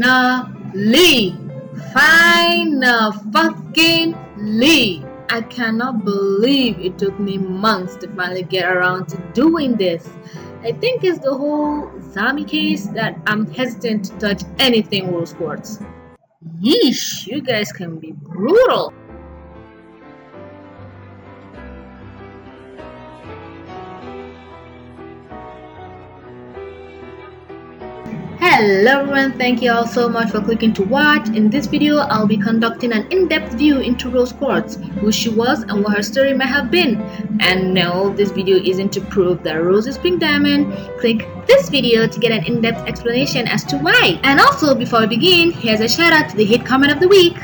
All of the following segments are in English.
Finally! I cannot believe it took me months to finally get around to doing this. I think it's the whole Zami case that I'm hesitant to touch anything rose quartz. Yeesh, you guys can be brutal. Hello everyone, thank you all so much for clicking to watch. In this video, I'll be conducting an in-depth view into Rose Quartz, who she was and what her story might have been. And no, this video isn't to prove that Rose is pink diamond. Click this video to get an in-depth explanation as to why. And also, before we begin, here's a shout out to the hit comment of the week.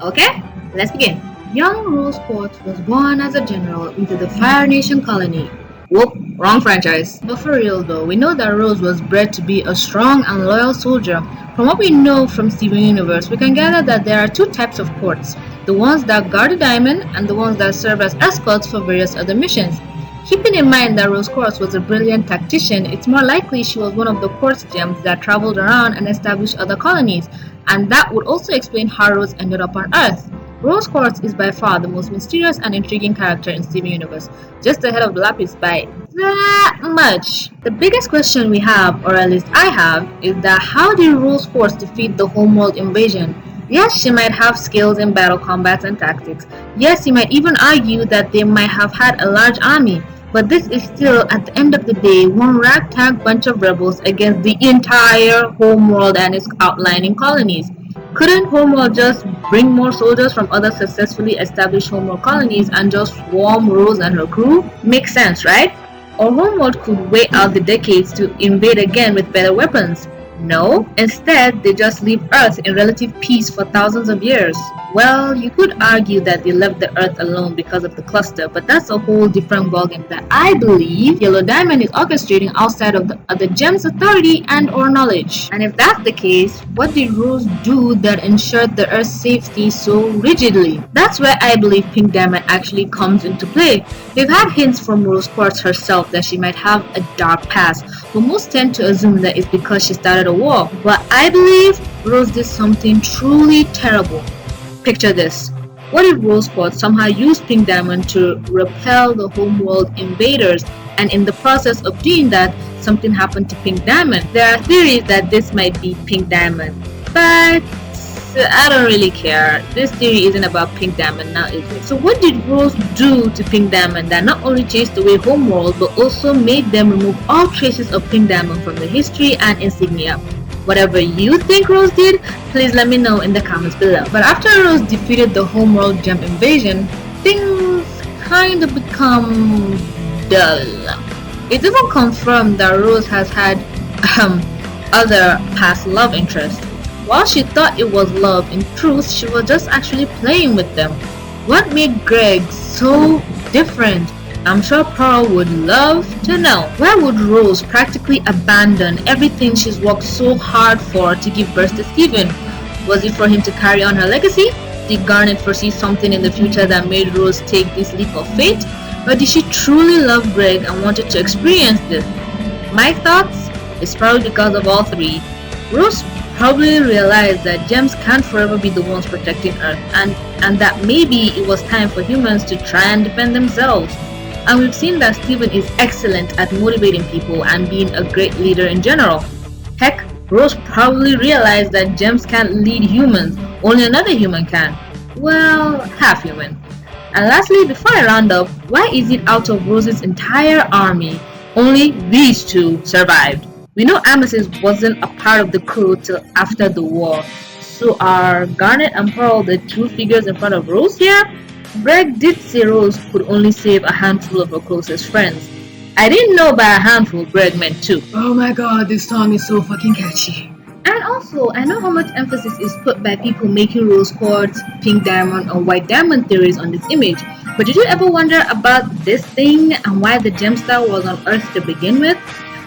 Okay, let's begin. Young Rose Quartz was born as a general into the Fire Nation colony. Whoop, wrong franchise. But for real though, we know that Rose was bred to be a strong and loyal soldier. From what we know from Steven Universe, we can gather that there are two types of quartz. The ones that guard the diamond and the ones that serve as escorts for various other missions. Keeping in mind that Rose Quartz was a brilliant tactician, it's more likely she was one of the quartz gems that traveled around and established other colonies. And that would also explain how Rose ended up on Earth. Rose Quartz is by far the most mysterious and intriguing character in Steven Universe, just ahead of Lapis by that much. The biggest question we have, or at least I have, is that how did Rose Quartz defeat the homeworld invasion? Yes, she might have skills in battle combat and tactics. Yes, you might even argue that they might have had a large army. But this is still, at the end of the day, one ragtag bunch of rebels against the entire homeworld and its outlying colonies. Couldn't Homeworld just bring more soldiers from other successfully established Homeworld colonies and just swarm Rose and her crew? Makes sense, right? Or Homeworld could wait out the decades to invade again with better weapons. No, instead they just leave Earth in relative peace for thousands of years. Well, you could argue that they left the Earth alone because of the cluster, but that's a whole different ballgame that I believe Yellow Diamond is orchestrating outside of the other gems' authority and or knowledge. And if that's the case, what did Rose do that ensured the Earth's safety so rigidly? That's where I believe Pink Diamond actually comes into play. We've had hints from Rose Quartz herself that she might have a dark past, but most tend to assume that it's because she started a war. But I believe Rose did something truly terrible. Picture this. What if Rose Quartz somehow used Pink Diamond to repel the homeworld invaders, and in the process of doing that, something happened to Pink Diamond? There are theories that this might be Pink Diamond, but I don't really care. This theory isn't about Pink Diamond now, is it? So what did Rose do to Pink Diamond that not only chased away Homeworld, but also made them remove all traces of Pink Diamond from the history and insignia? Whatever you think Rose did, please let me know in the comments below. But after Rose defeated the Homeworld gem invasion, things kind of become dull. It isn't confirmed that Rose has had other past love interests. While she thought it was love, in truth, she was just actually playing with them. What made Greg so different? I'm sure Pearl would love to know. Why would Rose practically abandon everything she's worked so hard for to give birth to Steven? Was it for him to carry on her legacy? Did Garnet foresee something in the future that made Rose take this leap of faith? Or did she truly love Greg and wanted to experience this? My thoughts? It's probably because of all three. Rose probably realized that gems can't forever be the ones protecting Earth, and that maybe it was time for humans to try and defend themselves. And we've seen that Steven is excellent at motivating people and being a great leader in general. Heck, Rose probably realized that gems can't lead humans, only another human can. Well, half human. And lastly, before I round up, why is it out of Rose's entire army, only these two survived? We know Amethyst wasn't a part of the crew till after the war. So are Garnet and Pearl the two figures in front of Rose here? Greg did say Rose could only save a handful of her closest friends. I didn't know by a handful Greg meant two. Oh my god, this song is so fucking catchy. And also, I know how much emphasis is put by people making Rose Quartz, Pink Diamond, or White Diamond theories on this image. But did you ever wonder about this thing and why the gemstar was on Earth to begin with?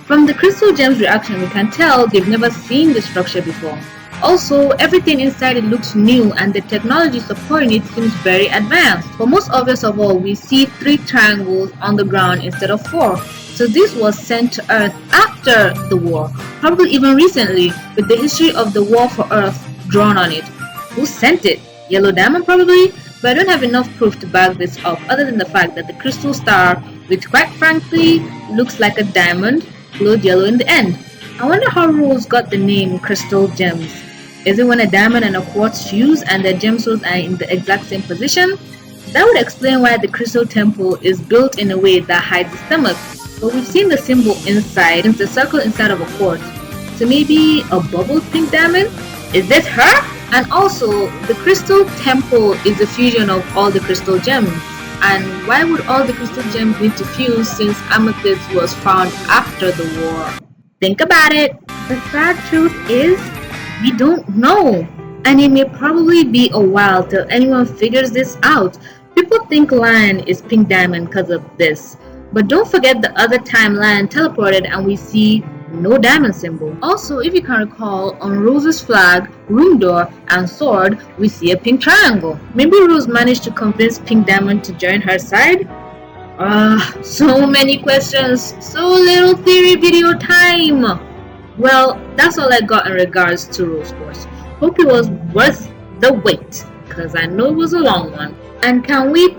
From the crystal gem's reaction, we can tell they've never seen the structure before. Also, everything inside it looks new and the technology supporting it seems very advanced. But most obvious of all, we see 3 triangles on the ground instead of 4. So this was sent to Earth after the war, probably even recently, with the history of the war for Earth drawn on it. Who sent it? Yellow Diamond probably? But I don't have enough proof to back this up other than the fact that the crystal star, which quite frankly looks like a diamond, glowed yellow in the end. I wonder how Rose got the name Crystal Gems. Is it when a diamond and a quartz fuse and the gemstones are in the exact same position? That would explain why the crystal temple is built in a way that hides the stomach, but we've seen the symbol inside, it's the circle inside of a quartz. So maybe a bubbled pink diamond? Is this her? And also, the crystal temple is a fusion of all the crystal gems. And why would all the crystal gems need to fuse since amethyst was found after the war? Think about it. The sad truth is, we don't know. And it may probably be a while till anyone figures this out. People think Lion is pink diamond because of this. But don't forget the other time Lion teleported and we see no diamond symbol. Also, if you can recall, on Rose's flag, room door, and sword, we see a pink triangle. Maybe Rose managed to convince Pink Diamond to join her side? So many questions, so little theory video time. Well, that's all I got in regards to Rose Quartz. Hope it was worth the wait, because I know it was a long one. And can we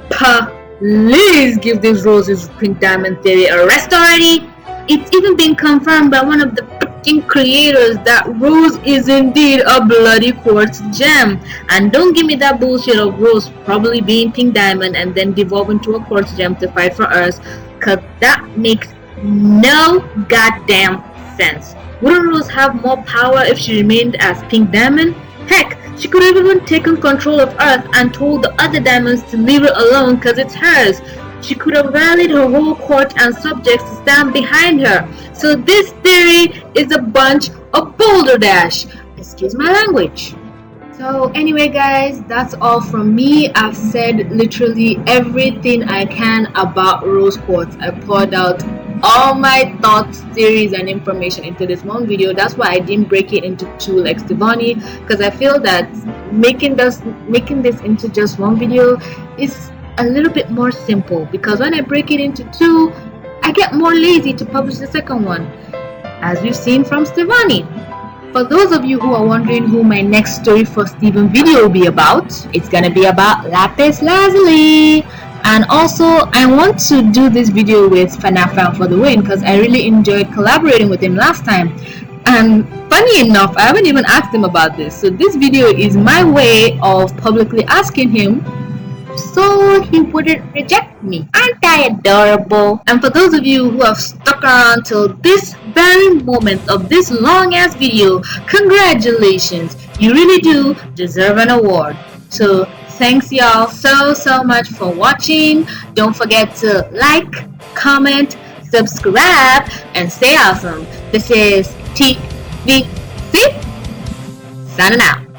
please give this Rose's pink diamond theory a rest already? It's even been confirmed by one of the freaking creators that Rose is indeed a bloody quartz gem. And don't give me that bullshit of Rose probably being pink diamond and then devolve into a quartz gem to fight for Earth, cause that makes no goddamn sense. Wouldn't Rose have more power if she remained as pink diamond? Heck, she could have even taken control of Earth and told the other diamonds to leave it alone cause it's hers. She could have rallied her whole court and subjects to stand behind her. So this theory is a bunch of boulder dash. Excuse my language. So anyway guys, that's all from me. I've said literally everything I can about rose quartz. I poured out all my thoughts, theories, and information into this one video. That's why I didn't break it into two like Stevani, because I feel that making this into just one video is a little bit more simple, because when I break it into two, I get more lazy to publish the second one, as we've seen from Stevani. For those of you who are wondering who my next story for Steven video will be about, it's gonna be about Lapis Lazuli. And also, I want to do this video with Fanafan for the win, because I really enjoyed collaborating with him last time. And funny enough, I haven't even asked him about this, so this video is my way of publicly asking him so he wouldn't reject me. Aren't I adorable? And for those of you who have stuck around till this very moment of this long ass video, congratulations, you really do deserve an award. So thanks y'all so much for watching. Don't forget to like, comment, subscribe, and stay awesome. This is TVC signing out.